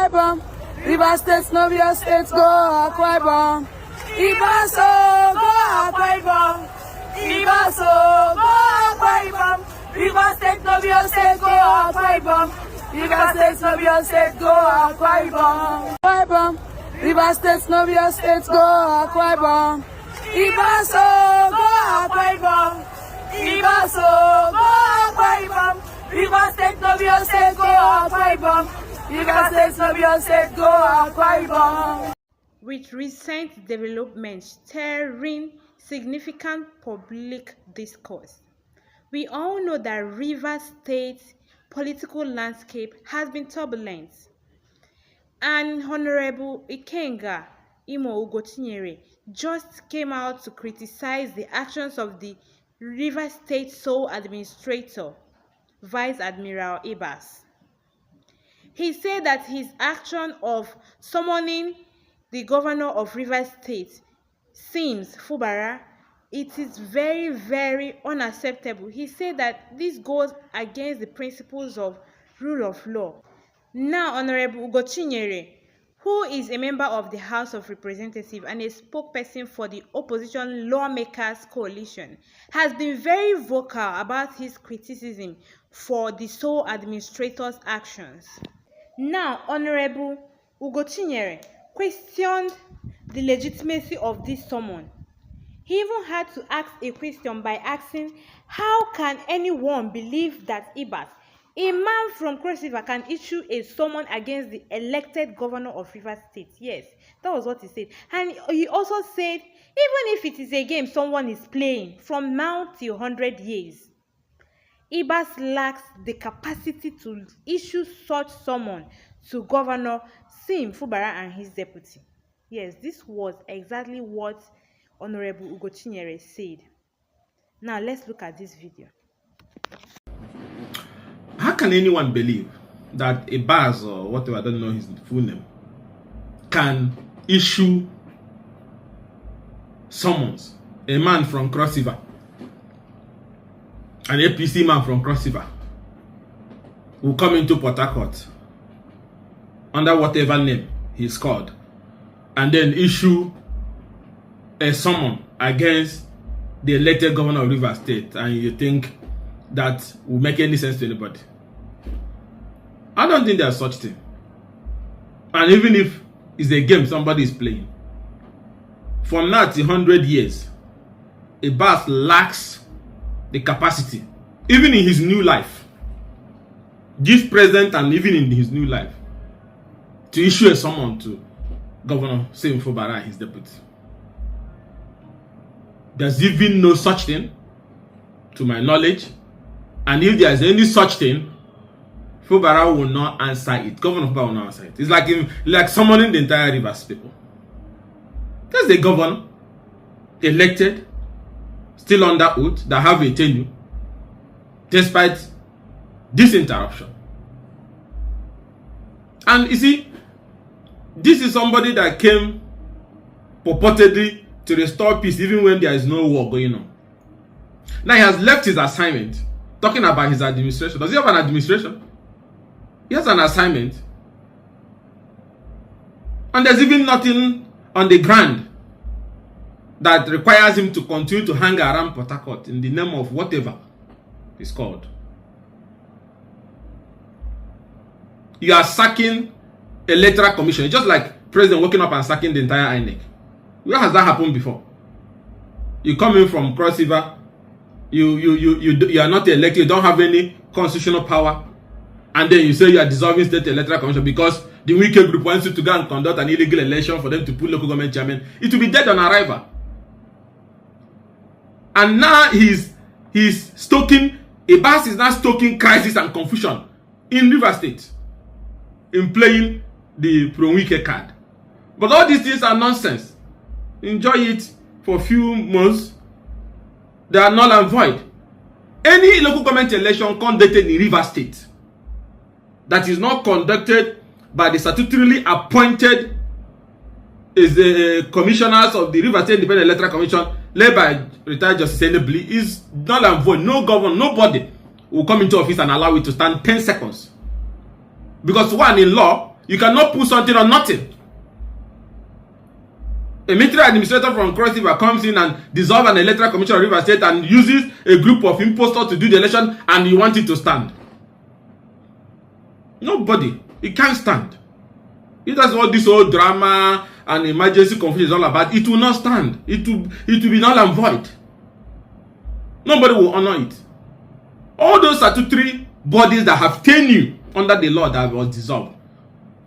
Ibom. River State, no be your state, go Akwa Ibom. Ibaso, go Akwa Ibom. Ibaso, go Akwa Ibom. River State, no be your state, go Akwa Ibom. River State, no be your state, go Akwa Ibom. Akwa Ibom. River State, no be your state, go Akwa Ibom. Ibaso, go Akwa Ibom. Ibaso, go Akwa Ibom. River State, no be your state, go Akwa Ibom. River State, no be your state, go Akwa Ibom. With recent developments stirring significant public discourse, we all know that Rivers State's political landscape has been turbulent. And Honorable Ikenga just came out to criticize the actions of the Rivers State sole administrator, Vice Admiral Ibas. He said that his action of summoning the governor of Rivers State seems, Fubara, it is very, very unacceptable. He said that this goes against the principles of rule of law. Now, Honorable Ugochinyere, who is a member of the House of Representatives and a spokesperson for the Opposition Lawmakers Coalition, has been very vocal about his criticism for the sole administrator's actions. Now, Honorable Ugochinyere questioned the legitimacy of this summon. He even had to ask a question by asking, how can anyone believe that Ibas, a man from Cross River, can issue a summon against the elected governor of Rivers State? Yes, that was what he said. And he also said, even if it is a game someone is playing from now till 100 years, Ibas lacks the capacity to issue such summon to Governor Sim Fubara and his deputy. Yes, this was exactly what Honorable Ugochinyere said. Now let's look at this video. How can anyone believe that a Baz or whatever, I don't know his full name, can issue summons? A man from Cross River, an APC man from Cross River, will come into Port Harcourt under whatever name he's called, and then issue a summon against the elected governor of Rivers State, and you think that will make any sense to anybody? I don't think there's such thing. And even if it's a game somebody is playing, from now to 100 years, a Baz lacks the capacity, even in his new life, this present and even in his new life, to issue a summon to Governor Sim Fubara and his deputy. There's even no such thing, to my knowledge. And if there's any such thing, Fubara will not answer it. Governor Fubara will not answer it. It's like summoning the entire Rivers people. There's a governor, elected, still under oath, that have a tenure, despite this interruption. And you see, this is somebody that came purportedly to restore peace even when there is no war going on. Now he has left his assignment, talking about his administration. Does he have an administration? He has an assignment. And there's even nothing on the ground that requires him to continue to hang around Port Harcourt in the name of whatever it's called. You are sacking electoral commission. It's just like president waking up and sacking the entire INEC. Where has that happened before? You come in from Cross River, you are not elected, you don't have any constitutional power, and then you say you are dissolving state electoral commission because the wicked group wants you to go and conduct an illegal election for them to put local government chairman. It will be dead on arrival. And now he's stoking, Ibas is now stoking crisis and confusion in Rivers State, in playing the pro-wicked card. But all these things are nonsense. Enjoy it for a few months. They are null and void. Any local government election conducted in Rivers State that is not conducted by the statutorily appointed commissioners of the Rivers State Independent Electoral Commission, led by retired Justice Enebli, is null and void. No governor, nobody will come into office and allow it to stand 10 seconds. Because one, in law, You cannot put something on nothing. A military administrator from Cross River comes in and dissolves an electoral commission of River State and uses a group of impostors to do the election, and you want it to stand. Nobody. It can't stand. If that's what this whole drama and emergency confusion is all about, it will not stand. It will be null and void. Nobody will honor it. All those statutory bodies that have tenure under the law that was dissolved,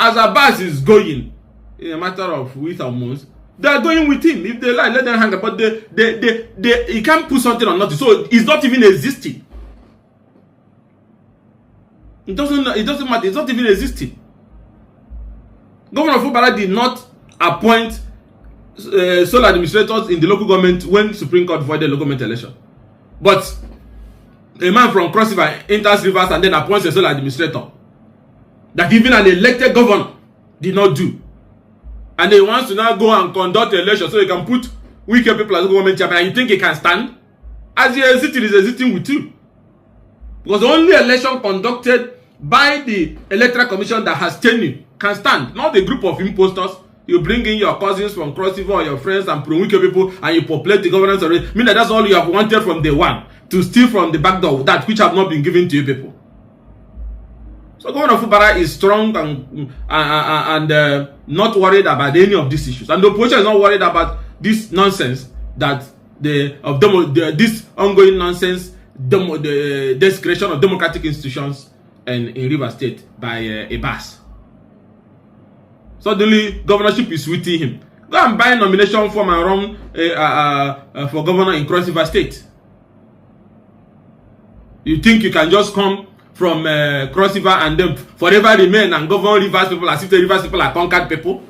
as Abbas is going, in a matter of weeks or months, they are going with him. If they lie, let them hang up. But he can't put something on nothing. So it's not even existing. It doesn't matter. It's not even existing. Governor Fubara did not appoint sole administrators in the local government when Supreme Court voided local government election. But a man from Cross River enters Rivers and then appoints a sole administrator that even an elected governor did not do. And he wants to now go and conduct the election so he can put weaker people as government chairman, and you think he can stand? As he is exiting with you. Because the only election conducted by the Electoral Commission that has tenure can stand. Not a group of impostors. You bring in your cousins from Cross River or your friends and pro-weaker people, and you populate the governance already. Meaning that that's all you have wanted from day one. To steal from the back door, that which have not been given to you people. So Governor Fubara is strong and not worried about any of these issues. And the opposition is not worried about this nonsense that this ongoing nonsense, the desecration of democratic institutions in River State by Abbas. Suddenly, governorship is with him. Go and buy a nomination form and run for governor in Cross River State. You think you can just come from Cross River and then forever remain and govern Rivers people as if the Rivers people are conquered people?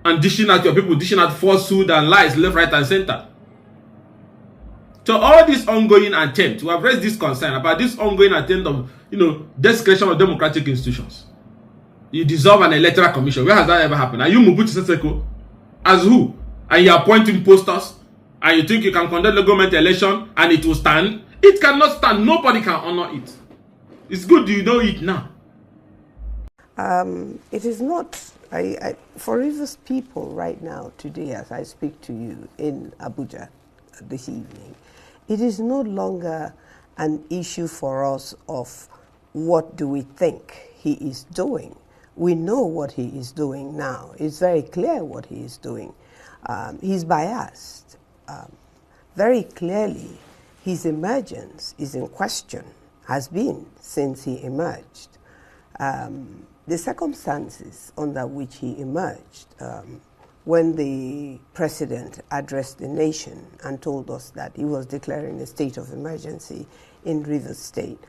And dishing out your people, dishing out falsehood and lies left, right, and center. So all this ongoing attempt, we have raised this concern about this ongoing attempt of, desecration of democratic institutions. You dissolve an electoral commission. Where has that ever happened? Are you Mobutu Sese Seko? As who? And you appoint impostors? And you think you can conduct the government election and it will stand? It cannot stand. Nobody can honor it. It's good you know it now. It is not, for Rivers people right now, today, as I speak to you in Abuja this evening, it is no longer an issue for us of what do we think he is doing. We know what he is doing now. It's very clear what he is doing. He's biased. Very clearly, his emergence is in question, has been since he emerged. The circumstances under which he emerged, when the president addressed the nation and told us that he was declaring a state of emergency in Rivers State,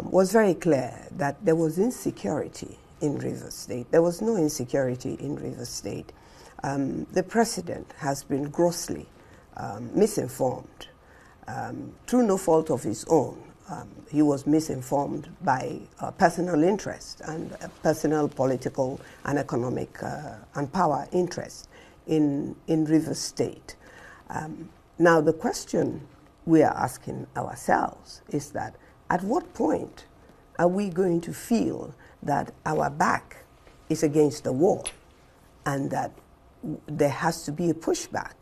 was very clear that there was insecurity in Rivers State. There was no insecurity in Rivers State. The president has been grossly misinformed through no fault of his own. He was misinformed by personal interest and personal political and economic and power interest in Rivers State. Now the question we are asking ourselves is that at what point are we going to feel that our back is against the wall and that there has to be a pushback,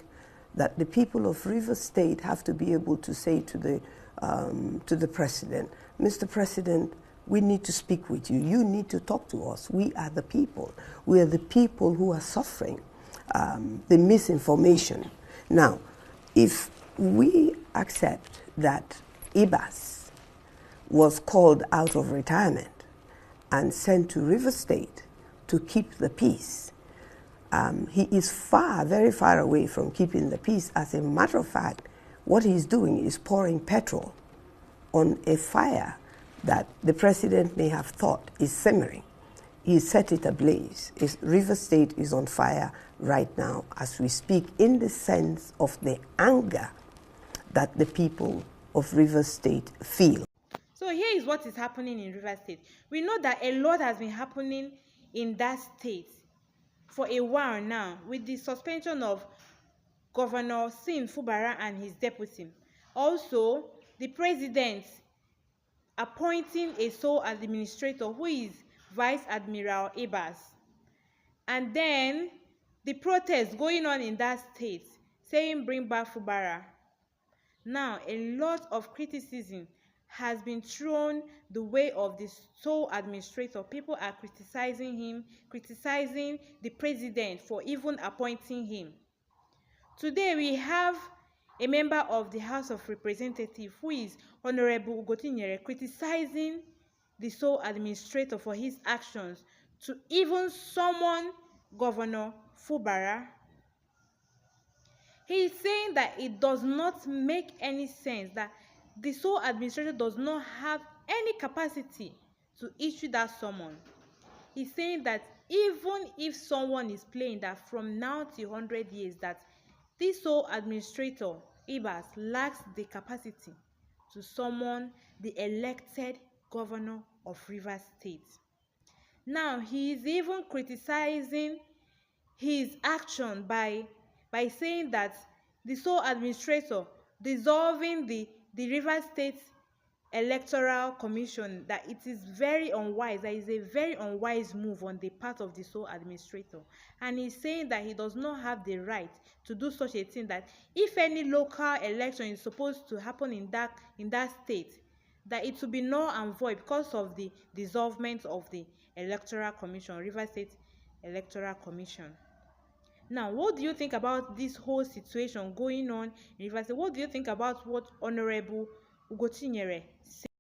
that the people of Rivers State have to be able to say to the president, Mr. President, we need to speak with you. You need to talk to us. We are the people. We are the people who are suffering the misinformation. Now, if we accept that Abbas was called out of retirement and sent to Rivers State to keep the peace, he is very far away from keeping the peace. As a matter of fact, what he's doing is pouring petrol on a fire that the president may have thought is simmering. He set it ablaze. Rivers State is on fire right now as we speak, in the sense of the anger that the people of Rivers State feel. So here is what is happening in Rivers State. We know that a lot has been happening in that state for a while now, with the suspension of Governor Sim Fubara and his deputy. Also, the president appointing a sole administrator who is Vice Admiral Ibas. And then the protest going on in that state, saying bring back Fubara. Now, a lot of criticism has been thrown the way of the sole administrator. People are criticizing him, criticizing the president for even appointing him. Today, we have a member of the House of Representatives, who is Honorable Ugotinyere, criticizing the sole administrator for his actions to even summon Governor Fubara. He is saying that it does not make any sense, that the sole administrator does not have any capacity to issue that summon. He's saying that even if someone is playing that from now till 100 years, that this sole administrator, Ibas, lacks the capacity to summon the elected governor of Rivers State. Now, he is even criticizing his action by saying that the sole administrator dissolving the Rivers State Electoral Commission, that it is very unwise, that is a very unwise move on the part of the sole administrator. And he's saying that he does not have the right to do such a thing, that if any local election is supposed to happen in that state, that it will be null and void because of the dissolvement of the Electoral Commission, Rivers State Electoral Commission. Now, what do you think about this whole situation going on in Rivers State? What do you think about what Honorable Ugotinyere said?